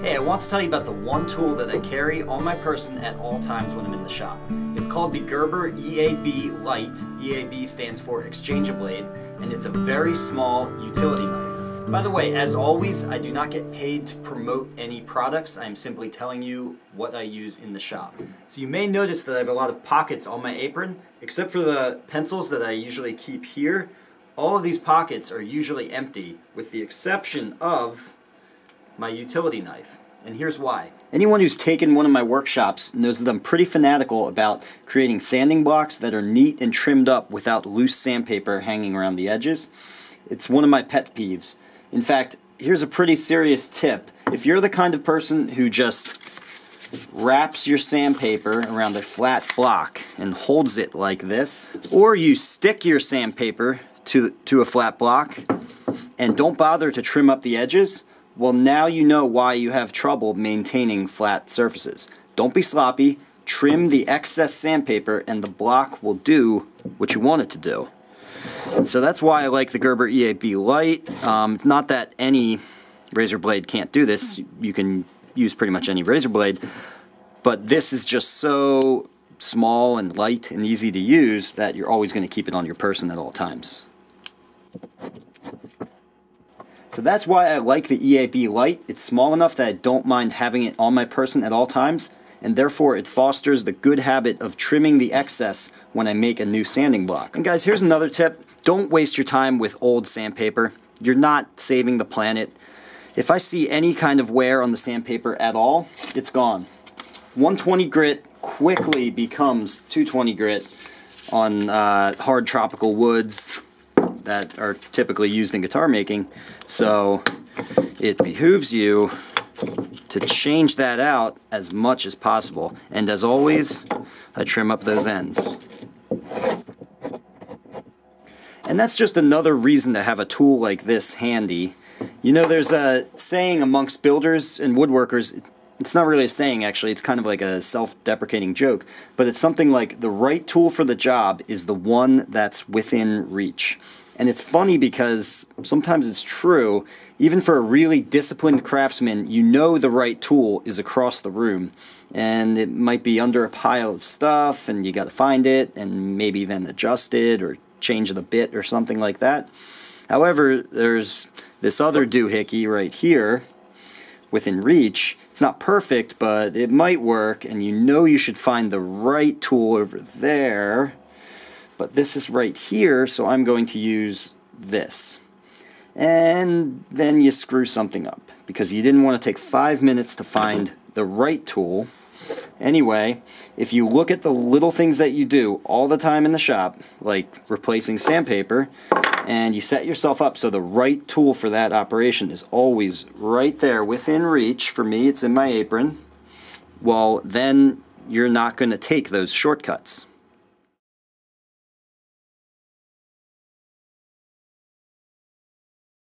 Hey, I want to tell you about the one tool that I carry on my person at all times when I'm in the shop. It's called the Gerber EAB Lite. EAB stands for Exchange a Blade, and it's a very small utility knife. By the way, as always, I do not get paid to promote any products. I'm simply telling you what I use in the shop. So you may notice that I have a lot of pockets on my apron, except for the pencils that I usually keep here. All of these pockets are usually empty, with the exception of my utility knife. And here's why. Anyone who's taken one of my workshops knows that I'm pretty fanatical about creating sanding blocks that are neat and trimmed up without loose sandpaper hanging around the edges. It's one of my pet peeves. In fact, here's a pretty serious tip. If you're the kind of person who just wraps your sandpaper around a flat block and holds it like this, or you stick your sandpaper to a flat block and don't bother to trim up the edges, well, now you know why you have trouble maintaining flat surfaces. Don't be sloppy, trim the excess sandpaper, and the block will do what you want it to do. And so that's why I like the Gerber EAB Lite. It's not that any razor blade can't do this. You can use pretty much any razor blade, but this is just so small and light and easy to use that you're always going to keep it on your person at all times. So that's why I like the EAB Lite. It's small enough that I don't mind having it on my person at all times, and therefore it fosters the good habit of trimming the excess when I make a new sanding block. And guys, here's another tip. Don't waste your time with old sandpaper. You're not saving the planet. If I see any kind of wear on the sandpaper at all, it's gone. 120 grit quickly becomes 220 grit on hard tropical woods that are typically used in guitar making, so it behooves you to change that out as much as possible. And as always, I trim up those ends. And that's just another reason to have a tool like this handy. You know, there's a saying amongst builders and woodworkers. It's not really a saying, actually. It's kind of like a self-deprecating joke, but it's something like the right tool for the job is the one that's within reach. And it's funny because sometimes it's true. Even for a really disciplined craftsman, you know the right tool is across the room. And it might be under a pile of stuff, and you got to find it, and maybe then adjust it, or change the bit, or something like that. However, there's this other doohickey right here, within reach. It's not perfect, but it might work, and you know you should find the right tool over there. But this is right here, so I'm going to use this. And then you screw something up because you didn't want to take 5 minutes to find the right tool. Anyway, if you look at the little things that you do all the time in the shop, like replacing sandpaper, and you set yourself up so the right tool for that operation is always right there within reach. For me, it's in my apron. Well, then you're not going to take those shortcuts.